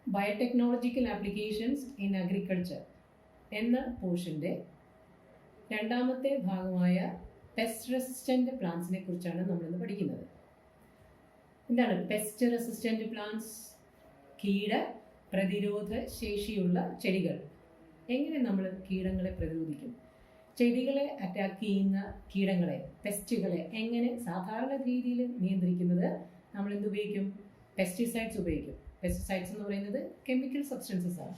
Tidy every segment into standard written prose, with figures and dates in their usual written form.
Biotechnological applications in agriculture എന്ന പോർഷൻ്റെ രണ്ടാമത്തെ ഭാഗമായ പെസ്റ്റ് റെസിസ്റ്റൻ്റ് പ്ലാന്റ്സിനെ കുറിച്ചാണ് നമ്മളിന്ന് പഠിക്കുന്നത്. എന്താണ് പെസ്റ്റ് റെസിസ്റ്റൻ്റ് പ്ലാന്റ്സ്? കീട പ്രതിരോധ ശേഷിയുള്ള ചെടികൾ. എങ്ങനെ നമ്മൾ കീടങ്ങളെ പ്രതിരോധിക്കും? ചെടികളെ അറ്റാക്ക് ചെയ്യുന്ന കീടങ്ങളെ, പെസ്റ്റുകളെ എങ്ങനെ സാധാരണ രീതിയിൽ നിയന്ത്രിക്കുന്നത്? നമ്മൾ എന്തുപയോഗിക്കും? പെസ്റ്റിസൈഡ്സ് ഉപയോഗിക്കും. പെസ്റ്റിസൈഡ്സ് എന്ന് പറയുന്നത് കെമിക്കൽ സബ്സ്റ്റൻസസ് ആണ്.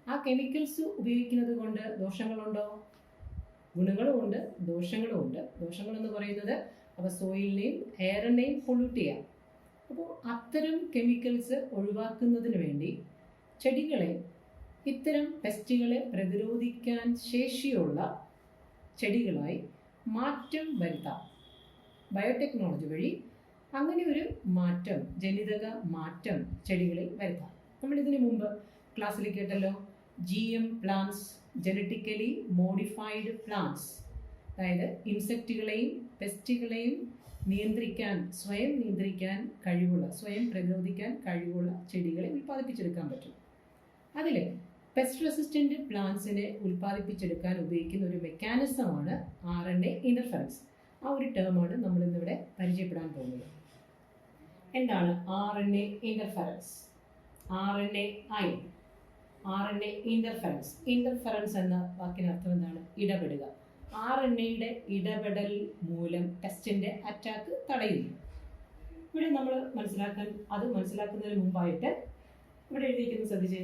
ആ കെമിക്കൽസ് ഉപയോഗിക്കുന്നത് കൊണ്ട് ദോഷങ്ങളുണ്ടോ? ഗുണങ്ങളും ഉണ്ട്, ദോഷങ്ങളും ഉണ്ട്. ദോഷങ്ങളെന്ന് പറയുന്നത് അവ സോയിലിനെയും എയറിനെയും പൊള്യൂട്ട് ചെയ്യാം. അപ്പോൾ അത്തരം കെമിക്കൽസ് ഒഴിവാക്കുന്നതിന് വേണ്ടി ചെടികളെ ഇത്തരം പെസ്റ്റുകളെ പ്രതിരോധിക്കാൻ ശേഷിയുള്ള ചെടികളായി മാറ്റം വരുത്താം. ബയോടെക്നോളജി വഴി അങ്ങനെ ഒരു മാറ്റം, ജനിതക മാറ്റം ചെടികളിൽ വരുത്താം. നമ്മളിതിനു മുമ്പ് ക്ലാസ്സിൽ കേട്ടല്ലോ, GM plants, genetically modified plants. അതായത് ഇൻസെക്റ്റുകളെയും പെസ്റ്റുകളെയും സ്വയം നിയന്ത്രിക്കാൻ കഴിവുള്ള, സ്വയം പ്രതിരോധിക്കാൻ കഴിവുള്ള ചെടികളെ ഉൽപ്പാദിപ്പിച്ചെടുക്കാൻ പറ്റും. അതിൽ പെസ്റ്റ് റെസിസ്റ്റൻ്റ് പ്ലാന്റ്സിനെ ഉൽപ്പാദിപ്പിച്ചെടുക്കാൻ ഉപയോഗിക്കുന്ന ഒരു മെക്കാനിസമാണ് RNA ഇൻ്റർഫറൻസ്. ആ ഒരു ടേമാണ് നമ്മളിന്നിവിടെ പരിചയപ്പെടാൻ പോകുന്നത്. എന്താണ് RNA interference? RNAi, RNA interference. Interference എന്ന വാക്കിനർത്ഥം എന്താണ്? ഇടപെടുക. RNAയുടെ ഇടപെടൽ മൂലം പെസ്റ്റിൻ്റെ അറ്റാക്ക് തടയുന്നു. ഇവിടെ നമ്മൾ മനസ്സിലാക്കുന്നതിന് മുമ്പായിട്ട് ഇവിടെ എഴുതിയിരിക്കുന്നത് ശ്രദ്ധിച്ച്,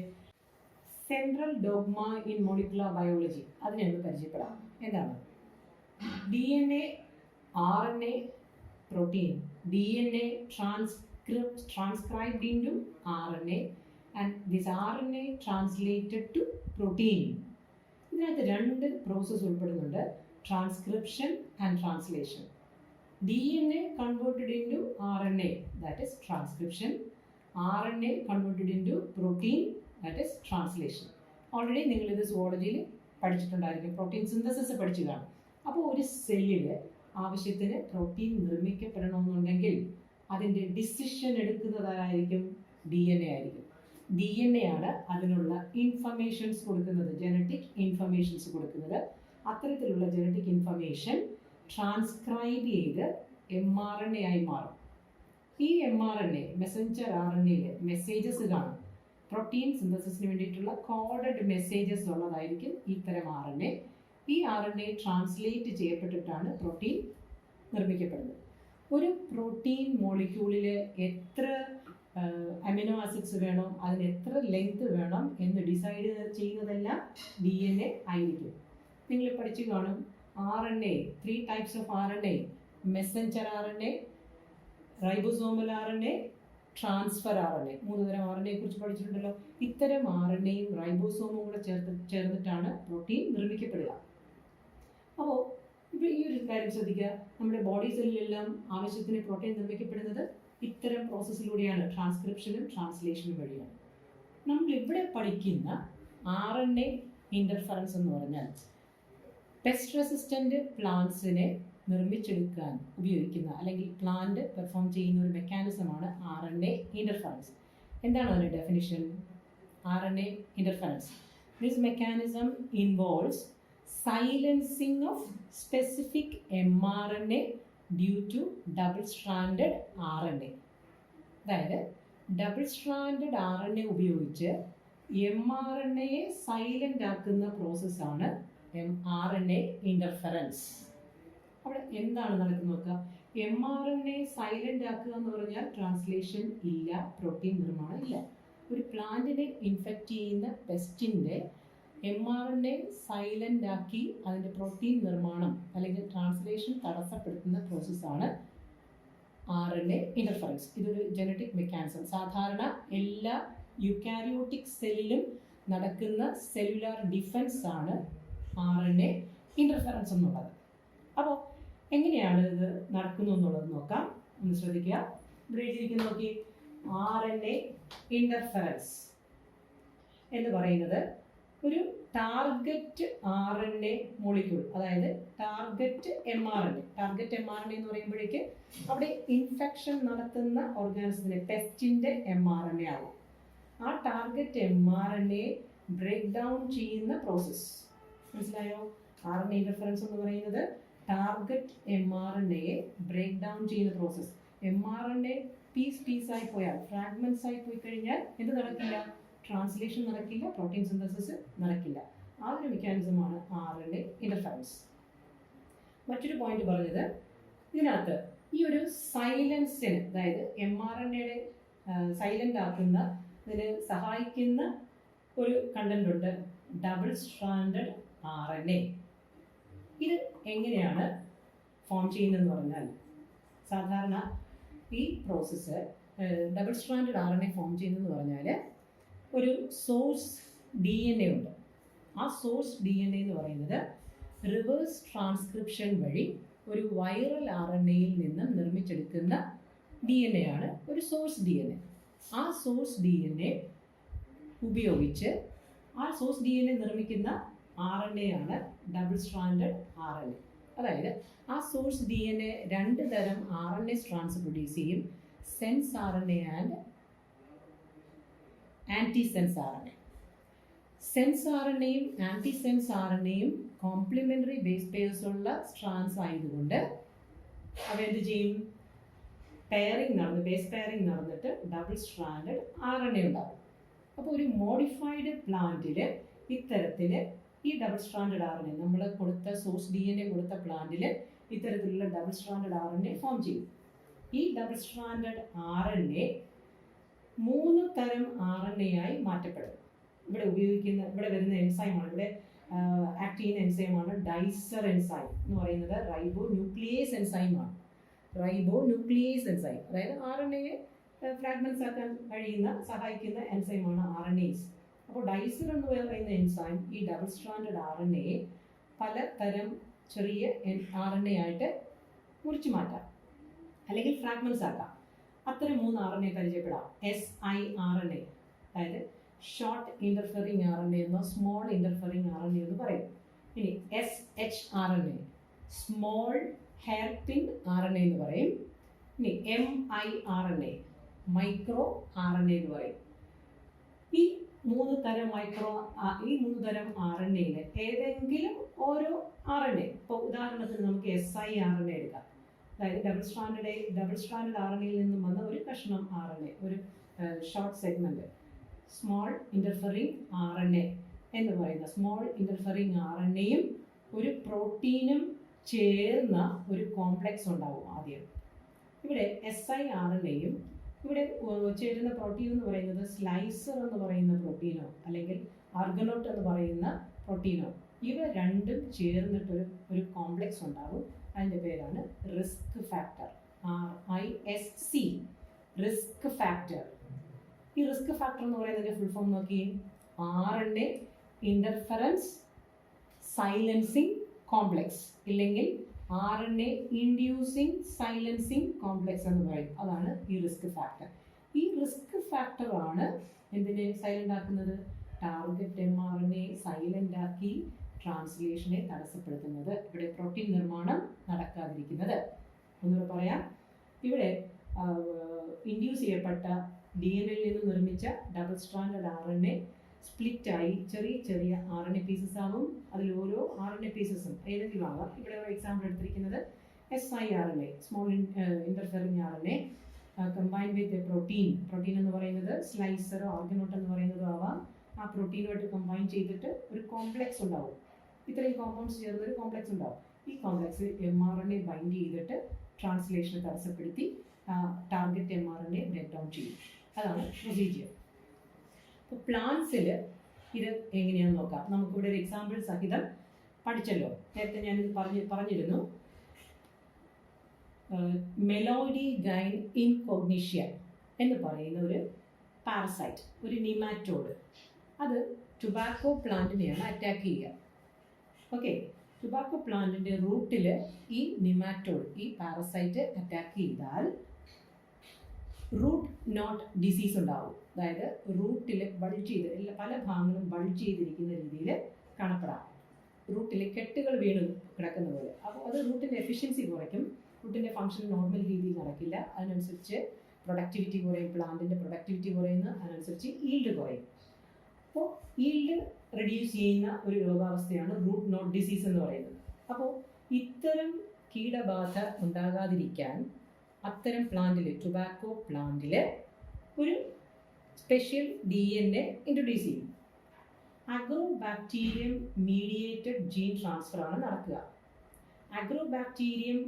central dogma in molecular biology. അതിനെ ഒന്ന് പരിചയപ്പെടാം. എന്താണ്? DNA, RNA, protein. DNA transcribed into RNA and this RNA translated to protein. ഇതിനകത്ത് രണ്ട് പ്രോസസ്സ് ഉൾപ്പെടുന്നുണ്ട്: transcription and translation. DNA converted into RNA, that is transcription. RNA converted into protein, that is translation. Already നിങ്ങളിത് സുവോളജിയിൽ പഠിച്ചിട്ടുണ്ടായിരിക്കും, protein synthesis പഠിച്ചു കാണും. അപ്പോൾ ഒരു സെല്ലിൽ ആവശ്യത്തിന് പ്രോട്ടീൻ നിർമ്മിക്കപ്പെടണമെന്നുണ്ടെങ്കിൽ അതിൻ്റെ ഡിസിഷൻ എടുക്കുന്നതായിരിക്കും DNA ആയിരിക്കും. DNA ആണ് അതിനുള്ള ഇൻഫർമേഷൻസ് കൊടുക്കുന്നത്, ജനറ്റിക് ഇൻഫർമേഷൻസ് കൊടുക്കുന്നത്. അത്തരത്തിലുള്ള ജനറ്റിക് ഇൻഫർമേഷൻ ട്രാൻസ്ക്രൈബ് ചെയ്ത് mRNA ആയി മാറും. ഈ mRNA, മെസ്സഞ്ചർ RNAയിൽ മെസ്സേജസ് കാണും. പ്രോട്ടീൻ സിന്തസിസിന് വേണ്ടിയിട്ടുള്ള കോഡഡ് മെസ്സേജസ് ഉള്ളതായിരിക്കും ഇത്തരം RNA. ഈ RNA ട്രാൻസ്ലേറ്റ് ചെയ്യപ്പെട്ടിട്ടാണ് പ്രോട്ടീൻ നിർമ്മിക്കപ്പെടുന്നത്. ഒരു പ്രോട്ടീൻ മോളിക്യൂളിൽ എത്ര അമിനോ ആസിഡ്സ് വേണം, അതിന് എത്ര ലെങ്ത് വേണം എന്ന് ഡിസൈഡ് ചെയ്യുന്നതെല്ലാം DNA ആയിരിക്കും. നിങ്ങൾ പഠിച്ചു കാണും RNA, 3 types of RNA: Messenger RNA, ribosomal RNA, transfer RNA. 3 തരം RNA കുറിച്ച് പഠിച്ചിട്ടുണ്ടല്ലോ. ഇത്തരം RNAയും റൈബോസോമും കൂടെ ചേർന്നിട്ടാണ് പ്രോട്ടീൻ നിർമ്മിക്കപ്പെടുക. അപ്പോൾ ഇപ്പോൾ ഈ ഒരു കാര്യം ശ്രദ്ധിക്കുക, നമ്മുടെ ബോഡി സെല്ലിലെല്ലാം ആവശ്യത്തിന് പ്രോട്ടീൻ നിർമ്മിക്കപ്പെടുന്നത് ഇത്തരം പ്രോസസ്സിലൂടെയാണ്, ട്രാൻസ്ക്രിപ്ഷനും ട്രാൻസ്ലേഷനും വഴിയാണ്. നമ്മളിവിടെ പഠിക്കുന്ന RNA ഇൻ്റർഫറൻസ് എന്ന് പറഞ്ഞാൽ പെസ്റ്റ് റെസിസ്റ്റൻ്റ് പ്ലാന്റ്സിനെ നിർമ്മിച്ചെടുക്കാൻ ഉപയോഗിക്കുന്ന, അല്ലെങ്കിൽ പ്ലാന്റ് പെർഫോം ചെയ്യുന്ന ഒരു മെക്കാനിസമാണ് RNA ഇൻ്റർഫറൻസ്. എന്താണ് അതിൻ്റെ definition? RNA interference: this mechanism involves silencing of specific mRNA due to double-stranded RNA. അതായത് ഡബിൾ സ്ട്രാൻഡഡ് RNA ഉപയോഗിച്ച് mRNAയെ സൈലൻ്റ് ആക്കുന്ന പ്രോസസ്സാണ് RNA ഇൻ്റർഫറൻസ്. അവിടെ എന്താണ് നടക്കുന്നത് നോക്കുക. mRNA സൈലൻ്റ് ആക്കുക എന്ന് പറഞ്ഞാൽ ട്രാൻസ്ലേഷൻ ഇല്ല, പ്രോട്ടീൻ നിർമ്മാണം ഇല്ല. ഒരു പ്ലാന്റിനെ ഇൻഫെക്റ്റ് ചെയ്യുന്ന പെസ്റ്റിൻ്റെ mRNA സൈലൻ്റ് ആക്കി അതിൻ്റെ പ്രോട്ടീൻ നിർമ്മാണം അല്ലെങ്കിൽ ട്രാൻസ്ലേഷൻ തടസ്സപ്പെടുത്തുന്ന പ്രോസസ്സാണ് RNA ഇൻ്റർഫറൻസ്. ഇതൊരു ജനറ്റിക് മെക്കാനിസം. സാധാരണ എല്ലാ യുക്കാരിയോട്ടിക് സെല്ലിലും നടക്കുന്ന സെല്ലുലാർ ഡിഫൻസ് ആണ് RNA ഇൻ്റർഫറൻസ് എന്നുള്ളത്. അപ്പോൾ എങ്ങനെയാണ് ഇത് നടക്കുന്നത് എന്നുള്ളത് നോക്കാം. ഒന്ന് ശ്രദ്ധിക്കുക. ഇവിടെ എഴുതിയിരിക്കുന്നത് നോക്കി, RNA ഇൻ്റർഫറൻസ് എന്ന് പറയുന്നത് ഒരു ടാർഗറ്റ് RNA മോളിക്യൂൾ, അതായത് ടാർഗറ്റ് mRNA. ടാർഗറ്റ് mRNA എന്ന് പറയുമ്പോഴേക്ക് അവിടെ ഇൻഫെക്ഷൻ നടത്തുന്ന ഓർഗാനിസത്തിൻ്റെ പെസ്റ്റിൻ്റെ mRNA ആവും. ആ ടാർഗറ്റ് mRNA ബ്രേക്ക് ഡൗൺ ചെയ്യുന്ന പ്രോസസ്സ്. മനസ്സിലായോ? RNA ഇന്റർഫറൻസ് എന്ന് പറയുന്നത് ടാർഗറ്റ് mRNA ബ്രേക്ക് ഡൗൺ ചെയ്യുന്ന പ്രോസസ്സ്. mRNA പീസായി പോയാൽ, ഫ്രാഗ്മെന്റ്സ് ആയി പോയി കഴിഞ്ഞാൽ എന്ത് നടക്കില്ല? ട്രാൻസ്ലേഷൻ നടക്കില്ല, പ്രോട്ടീൻ സിന്തസിസ് നടക്കില്ല. ആ ഒരു മെക്കാനിസമാണ് RNA ഇന്റർഫറൻസ്. മറ്റൊരു പോയിന്റ് പറഞ്ഞത്, ഇതിനകത്ത് ഈ ഒരു സൈലൻസിന്, അതായത് mRNA സൈലന്റ് ആക്കുന്ന ഇതിന് സഹായിക്കുന്ന ഒരു കണ്ടന്റ് ഉണ്ട്, ഡബിൾ സ്ട്രാൻഡഡ് RNA. ഇത് എങ്ങനെയാണ് ഫോം ചെയ്യുന്നതെന്ന് പറഞ്ഞാൽ, സാധാരണ ഈ process double stranded RNA form ചെയ്യുന്നതെന്ന് പറഞ്ഞാൽ ഒരു സോഴ്സ് DNA ഉണ്ട്. ആ സോഴ്സ് DNA എന്ന് പറയുന്നത് റിവേഴ്സ് ട്രാൻസ്ക്രിപ്ഷൻ വഴി ഒരു വൈറൽ RNAയിൽ നിന്നും നിർമ്മിച്ചെടുക്കുന്ന DNA ആണ് ഒരു സോഴ്സ് DNA. ആ സോഴ്സ് DNA ഉപയോഗിച്ച് ആ സോഴ്സ് DNA നിർമ്മിക്കുന്ന RNA ആണ് ഡബിൾ സ്ട്രാൻഡഡ് RNA. അതായത് ആ സോഴ്സ് DNA രണ്ട് തരം RNA സ്ട്രാൻഡ്സ് പ്രൊഡ്യൂസ് ചെയ്യും, sense RNA and antisense RNA. Sense RNAയും ആൻറ്റിസെൻസ് RNAയും കോംപ്ലിമെൻ്ററി ബേസ് പെയർസ് ഉള്ള സ്ട്രാൻഡ്സ് ആയതുകൊണ്ട് അവ എന്ത് ചെയ്യും? ബേസ് പെയറിംഗ് നടന്നിട്ട് ഡബിൾ സ്ട്രാൻഡഡ് RNA ഉണ്ടാകും. അപ്പോൾ ഒരു മോഡിഫൈഡ് പ്ലാന്റിൽ ഇത്തരത്തിൽ ഈ ഡബിൾ സ്ട്രാൻഡഡ് RNA, നമ്മൾ കൊടുത്ത സോഴ്സ് DNA കൊടുത്ത പ്ലാന്റിൽ ഇത്തരത്തിലുള്ള ഡബിൾ സ്ട്രാൻഡഡ് RNA ഫോം ചെയ്യും. ഈ ഡബിൾ സ്ട്രാൻഡഡ് RNA 3 തരം RNA ആയി മാറ്റപ്പെടും. ഇവിടെ വരുന്ന എൻസൈമാണ്, ഇവിടെ ആക്ട് ചെയ്യുന്ന എൻസൈമാണ് ഡൈസർ എൻസൈം എന്ന് പറയുന്നത്. റൈബോ ന്യൂക്ലിയേസ് എൻസൈമാണ്. അതായത് RNA ഫ്രാഗ്മെന്റ്സ് ആക്കാൻ സഹായിക്കുന്ന എൻസൈമാണ് RNase. അപ്പോൾ ഡൈസർ എന്ന് പറയുന്ന എൻസൈം ഈ ഡബിൾ സ്ട്രാൻഡഡ് RNA പലതരം ചെറിയ RNA ആയിട്ട് മുറിച്ചു മാറ്റാം, അല്ലെങ്കിൽ ഫ്രാഗ്മെന്റ്സ് ആക്കാം. അത്തരം 3 RNA പരിചയപ്പെടാം. siRNA, അതായത് ഷോർട്ട് ഇന്റർഫെറിംഗ് RNA എന്നോ സ്മോൾ ഇന്റർഫെറിംഗ് RNA എന്ന് പറയും. ഇനി shRNA, small hair pin RNA എന്ന് പറയും. ഇനി miRNA, മൈക്രോ RNA എന്ന് പറയും. ഈ 3 തരം RNAയിൽ ഏതെങ്കിലും ഓരോ RNA, ഇപ്പോൾ ഉദാഹരണത്തിന് നമുക്ക് siRNA എടുക്കാം. അതായത് ഡബിൾ സ്ട്രാൻഡഡ് RNAയിൽ നിന്നും വന്ന ഒരു കഷ്ണം RNA, ഒരു short segment, small interfering RNA എന്ന് പറയുന്ന സ്മോൾ ഇന്റർഫെറിംഗ് RNAയും ഒരു പ്രോട്ടീനും ചേർന്ന ഒരു കോംപ്ലക്സ് ഉണ്ടാവും ആദ്യം. ഇവിടെ siRNAയും ഇവിടെ ചേരുന്ന പ്രോട്ടീൻ എന്ന് പറയുന്നത് സ്ലൈസർ എന്ന് പറയുന്ന പ്രോട്ടീനോ അല്ലെങ്കിൽ ആർഗനോട്ട് എന്ന് പറയുന്ന പ്രോട്ടീനോ, ഇവ രണ്ടും ചേർന്നിട്ടൊരു കോംപ്ലക്സ് ഉണ്ടാവും. അതിൻ്റെ പേരാണ് risk factor, RISC, risk factor. ഈ റിസ്ക് ഫാക്ടർ എന്ന് പറയുന്നതിൻ്റെ ഫുൾ ഫോം നോക്കി, RNA ഇന്റർഫറൻസ് സൈലൻസിങ് കോംപ്ലക്സ്, ഇല്ലെങ്കിൽ RNA ഇൻഡ്യൂസിങ് സൈലൻസിങ് കോംപ്ലക്സ് എന്ന് പറയും. അതാണ് ഈ റിസ്ക് ഫാക്ടർ. ഈ റിസ്ക് ഫാക്ടർ ആണ് എന്തിനെ സൈലന്റ് ആക്കുന്നത്? ടാർഗറ്റ് mRNA സൈലന്റ് ആക്കി ട്രാൻസ്ലേഷനെ തടസ്സപ്പെടുത്തുന്നത്, ഇവിടെ പ്രോട്ടീൻ നിർമ്മാണം നടക്കാതിരിക്കുന്നത്. ഒന്നുകൂടെ പറയാം, ഇവിടെ ഇൻഡ്യൂസ് ചെയ്യപ്പെട്ട DNA നിന്ന് നിർമ്മിച്ച ഡബിൾ സ്ട്രാൻഡഡ് RNA സ്പ്ലിറ്റായി ചെറിയ RNA പീസസ് ആവും. അതിൽ ഓരോ RNA പീസസും ഏതെങ്കിലും ആവാം. ഇവിടെ ഒരു എക്സാമ്പിൾ എടുത്തിരിക്കുന്നത് siRNA, small interfering RNA combine with protein എന്ന് പറയുന്നത് സ്ലൈസറോ ഓർഗനോട്ട് എന്ന് പറയുന്നതോ ആവാം. ആ പ്രോട്ടീനുമായിട്ട് കമ്പൈൻ ചെയ്തിട്ട് ഒരു കോംപ്ലക്സ് ഉണ്ടാവും. ഇത്രയും കോമ്പൗണ്ട്സ് ചേർന്നൊരു കോംപ്ലക്സ് ഉണ്ടാവും. ഈ കോംപ്ലക്സ് mRNA ബൈൻഡ് ചെയ്തിട്ട് ട്രാൻസ്ലേഷനെ തടസ്സപ്പെടുത്തി ടാർഗറ്റ് mRNA ബ്രേക്ക് ഡൗൺ ചെയ്യും. അതാണ് പ്രൊസീജിയർ. അപ്പോൾ പ്ലാന്റ്സിൽ ഇത് എങ്ങനെയാണെന്ന് നോക്കാം. നമുക്കിവിടെ ഒരു എക്സാമ്പിൾ സഹിതം പഠിച്ചല്ലോ. നേരത്തെ ഞാനിത് പറഞ്ഞിരുന്നു. മെലോഡിഗൈൻ ഇൻകോഗ്നിഷ്യ എന്ന് പറയുന്ന ഒരു പാരസൈറ്റ്, ഒരു നിമാറ്റോഡ്, അത് ടുബാക്കോ പ്ലാന്റിനെയാണ് അറ്റാക്ക് ചെയ്യുക. ഓക്കെ, ടുബാക്കോ പ്ലാന്റിൻ്റെ റൂട്ടിൽ ഈ നിമാറ്റോഡ്, ഈ പാരസൈറ്റ് അറ്റാക്ക് ചെയ്താൽ റൂട്ട് നോട്ട് ഡിസീസ് ഉണ്ടാവും. അതായത് റൂട്ടിൽ ബൾജ് ചെയ്ത് പല ഭാഗങ്ങളും ബൾജ് ചെയ്തിരിക്കുന്ന രീതിയിൽ കാണപ്പെടാം. റൂട്ടിൽ കെട്ടുകൾ വീണ് കിടക്കുന്ന പോലെ. അപ്പോൾ അത് റൂട്ടിൻ്റെ എഫിഷ്യൻസി കുറയ്ക്കും. റൂട്ടിൻ്റെ ഫങ്ഷൻ നോർമൽ രീതിയിൽ നടക്കില്ല. അതിനനുസരിച്ച് പ്രൊഡക്ടിവിറ്റി കുറയും, പ്ലാന്റിൻ്റെ പ്രൊഡക്ടിവിറ്റി കുറയുന്ന, അതിനനുസരിച്ച് ഈൽഡ് കുറയും. അപ്പോൾ ഈൽഡ് റെഡ്യൂസ് ചെയ്യുന്ന ഒരു രോഗാവസ്ഥയാണ് റൂട്ട് നോട്ട് ഡിസീസ് എന്ന് പറയുന്നത്. അപ്പോൾ ഇത്തരം കീടബാധ ഉണ്ടാകാതിരിക്കാൻ അത്തരം പ്ലാന്റിൽ, ടുബാക്കോ പ്ലാന്റിൽ ഒരു സ്പെഷ്യൽ DNA ഇൻട്രൊഡ്യൂസ് ചെയ്യും. അഗ്രോബാക്ടീരിയം മീഡിയേറ്റഡ് ജീൻ ട്രാൻസ്ഫർ ആണ് നടക്കുക. അഗ്രോബാക്ടീരിയം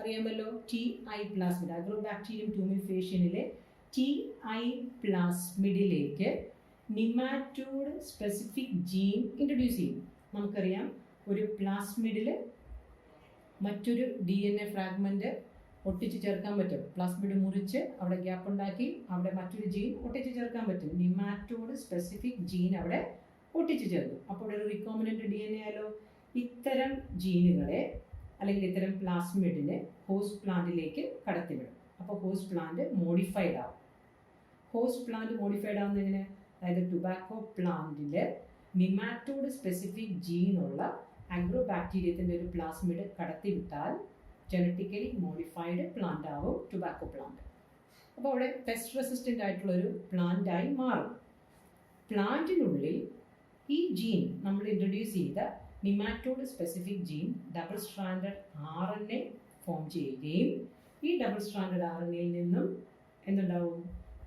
അറിയാമല്ലോ, TI പ്ലാസ്മിഡ്, അഗ്രോബാക്ടീരിയം ട്യൂമിഫേഷ്യനിലെ TI പ്ലാസ്മിഡിലേക്ക് നിമാറ്റോഡ് സ്പെസിഫിക് ജീൻ ഇൻട്രൊഡ്യൂസ് ചെയ്യും. നമുക്കറിയാം, ഒരു പ്ലാസ്മിഡിൽ മറ്റൊരു DNA ഫ്രാഗ്മെൻറ്റ് ഒട്ടിച്ച് ചേർക്കാൻ പറ്റും. പ്ലാസ്മിഡ് മുറിച്ച് അവിടെ ഗ്യാപ്പ് ഉണ്ടാക്കി അവിടെ മറ്റൊരു ജീൻ ഒട്ടിച്ച് ചേർക്കാൻ പറ്റും. നിമാറ്റോഡ് സ്പെസിഫിക് ജീൻ അവിടെ ഒട്ടിച്ച് ചേർക്കും. അപ്പോൾ ഒരു റിക്കോമിനൻ്റ് DNA ആയാലോ. ഇത്തരം ജീനുകളെ അല്ലെങ്കിൽ ഇത്തരം പ്ലാസ്മിഡിനെ ഹോസ്റ്റ് പ്ലാന്റിലേക്ക് കടത്തിവിടും. അപ്പോൾ ഹോസ്റ്റ് പ്ലാന്റ് മോഡിഫൈഡ് ആവും. ഹോസ്റ്റ് പ്ലാന്റ് മോഡിഫൈഡ് ആവുന്ന എങ്ങനെ? അതായത് ടുബാക്കോ പ്ലാന്റിൽ നിമാറ്റോഡ് സ്പെസിഫിക് ജീനുള്ള അഗ്രോബാക്ടീരിയത്തിൻ്റെ ഒരു പ്ലാസ്മിഡ് കടത്തിവിട്ടാൽ ജനറ്റിക്കലി മോഡിഫൈഡ് പ്ലാന്റ് ആവും ടുബാക്കോ പ്ലാന്റ്. അപ്പോൾ അവിടെ പെസ്റ്റ് റെസിസ്റ്റൻ്റ് ആയിട്ടുള്ളൊരു പ്ലാന്റായി മാറും. പ്ലാന്റിനുള്ളിൽ ഈ ജീൻ നമ്മൾ ഇൻട്രൊഡ്യൂസ് ചെയ്ത nematode specific gene double stranded RNA form ചെയ്യുകയും ഈ ഡബിൾ സ്ട്രാൻഡഡ് RNAയിൽ നിന്നും എന്തുണ്ടാവും?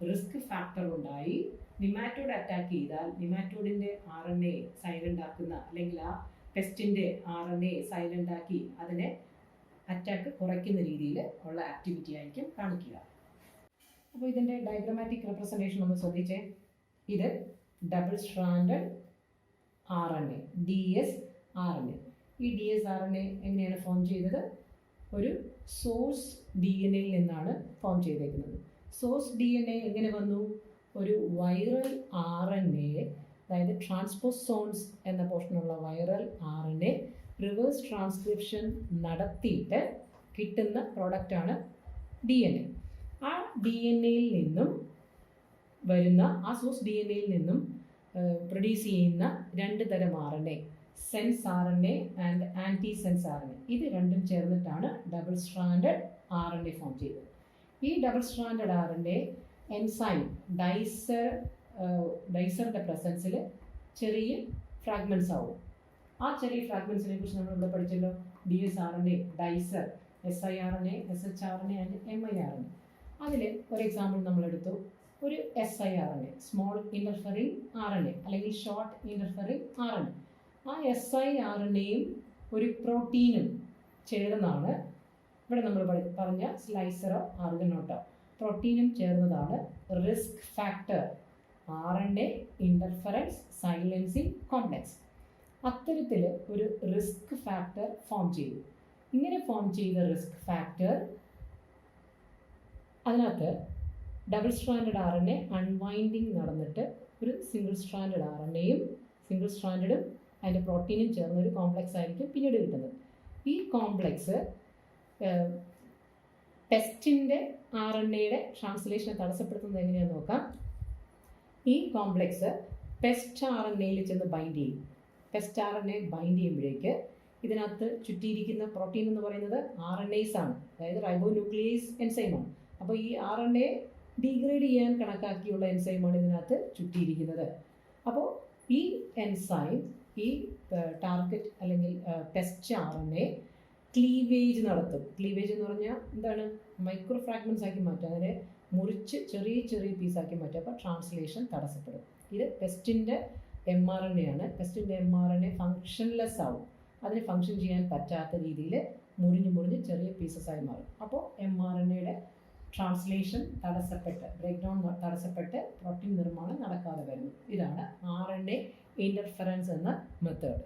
റിസ്ക് ഫാക്ടർ ഉണ്ടായി നിമാറ്റോഡ് അറ്റാക്ക് ചെയ്താൽ നിമാറ്റോഡിൻ്റെ RNA സൈലൻ്റ് ആക്കുന്ന, അല്ലെങ്കിൽ ആ പെസ്റ്റിൻ്റെ RNA സൈലൻ്റ് ആക്കി അതിനെ അറ്റാക്ക് കുറയ്ക്കുന്ന രീതിയിൽ ഉള്ള ആക്ടിവിറ്റി ആയിരിക്കും കാണിക്കുക. അപ്പോൾ ഇതിൻ്റെ ഡയഗ്രമാറ്റിക് റെപ്രസെൻറ്റേഷൻ ഒന്ന് ശ്രദ്ധിച്ചേ. ഇത് ഡബിൾ സ്ട്രാൻഡഡ് RNA, dsRNA. ഈ dsRNA എങ്ങനെയാണ് ഫോം ചെയ്തത്? ഒരു സോഴ്സ് DNAയിൽ നിന്നാണ് ഫോം ചെയ്തേക്കുന്നത്. സോഴ്സ് DNA എങ്ങനെ വന്നു? ഒരു വൈറൽ RNA, അതായത് ട്രാൻസ്പോസോൺസ് എന്ന പോർഷനുള്ള വൈറൽ RNA റിവേഴ്സ് ട്രാൻസ്ക്രിപ്ഷൻ നടത്തിയിട്ട് കിട്ടുന്ന പ്രോഡക്റ്റാണ് DNA. ആ DNAയിൽ നിന്നും വരുന്ന, ആ സോഴ്സ് DNAയിൽ നിന്നും പ്രൊഡ്യൂസ് ചെയ്യുന്ന രണ്ട് തരം RNA, sense RNA and antisense RNA. ഇത് രണ്ടും ചേർന്നിട്ടാണ് ഡബിൾ സ്ട്രാൻഡഡ് RNA ഫോം ചെയ്തത്. ഈ ഡബിൾ സ്ട്രാൻഡഡ് RNA എൻസൈം ഡൈസറിൻ്റെ പ്രസൻസിൽ ചെറിയ ഫ്രാഗ്മെൻറ്റ്സ് ആവും. ആ ചെറിയ ഫ്രാഗ്മെൻറ്റ്സിനെ കുറിച്ച് നമ്മൾ ഇവിടെ പഠിച്ചല്ലോ. dsRNA, dicer, siRNA, shRNA and miRNA. അതിൽ ഒരു എക്സാമ്പിൾ നമ്മളെടുത്തു. ഒരു siRNA, സ്മോൾ ഇൻ്റർഫെറിങ് RNA അല്ലെങ്കിൽ ഷോർട്ട് ഇൻ്റർഫെറിങ് RNA. ആ siRNAയും ഒരു പ്രോട്ടീനും ചേർന്നാണ് ഇവിടെ നമ്മൾ പറഞ്ഞ സ്ലൈസറോ ആർഗനോട്ടോ പ്രോട്ടീനും ചേർന്നതാണ് risk factor RNA interference silencing complex. അത്തരത്തിൽ ഒരു റിസ്ക് ഫാക്ടർ ഫോം ചെയ്തു. ഇങ്ങനെ ഫോം ചെയ്ത റിസ്ക് ഫാക്ടർ അതിനകത്ത് ഡബിൾ സ്ട്രാൻഡഡ് RNA അൺവൈൻഡിങ് നടന്നിട്ട് ഒരു സിംഗിൾ സ്ട്രാൻഡഡ് RNAയും സിംഗിൾ സ്ട്രാൻഡഡും അതിൻ്റെ പ്രോട്ടീനും ചേർന്നൊരു കോംപ്ലക്സ് ആയിരിക്കും പിന്നീട് കിട്ടുന്നത്. ഈ കോംപ്ലക്സ് പെസ്റ്റിൻ്റെ RNAയുടെ ട്രാൻസ്ലേഷനെ തടസ്സപ്പെടുത്തുന്നത് എങ്ങനെയാണെന്ന് നോക്കാം. ഈ കോംപ്ലക്സ് പെസ്റ്റ് RNAയിൽ ചെന്ന് ബൈൻഡ് ചെയ്യും. പെസ്റ്റ് RNA ബൈൻഡ് ചെയ്യുമ്പോഴേക്ക് ഇതിനകത്ത് ചുറ്റിയിരിക്കുന്ന പ്രോട്ടീൻ എന്ന് പറയുന്നത് RNAs ആണ്, അതായത് റൈബോന്യൂക്ലിയേസ് എൻസൈമാണ്. അപ്പോൾ ഈ RNA ഡീഗ്രേഡ് ചെയ്യാൻ കണക്കാക്കിയുള്ള എൻസൈമാണ് ഇതിനകത്ത് ചുറ്റിയിരിക്കുന്നത്. അപ്പോൾ ഈ എൻസൈം ഈ ടാർഗറ്റ് അല്ലെങ്കിൽ പെസ്റ്റ് RNA ക്ലീവേജ് നടത്തും. ക്ലീവേജ് എന്ന് പറഞ്ഞാൽ എന്താണ്? മൈക്രോ ഫ്രാഗ്മെൻറ്റ്സ് ആക്കി മാറ്റുക, അതിനെ മുറിച്ച് ചെറിയ ചെറിയ പീസാക്കി മാറ്റുക. അപ്പോൾ ട്രാൻസ്ലേഷൻ തടസ്സപ്പെടും. ഇത് പെസ്റ്റിൻ്റെ mRNA ആണ്. പെസ്റ്റിൻ്റെ mRNA ഫങ്ഷൻലെസ് ആവും. അതിന് ഫങ്ഷൻ ചെയ്യാൻ പറ്റാത്ത രീതിയിൽ മുറിഞ്ഞ് ചെറിയ പീസസായി മാറും. അപ്പോൾ mRNAയുടെ ട്രാൻസ്ലേഷൻ തടസ്സപ്പെട്ട്, ബ്രേക്ക് ഡൗൺ തടസ്സപ്പെട്ട് പ്രോട്ടീൻ നിർമ്മാണം നടക്കാതെ വരുന്നു. ഇതാണ് RNA ഇൻ്റർഫെറൻസ് എന്ന മെത്തേഡ്.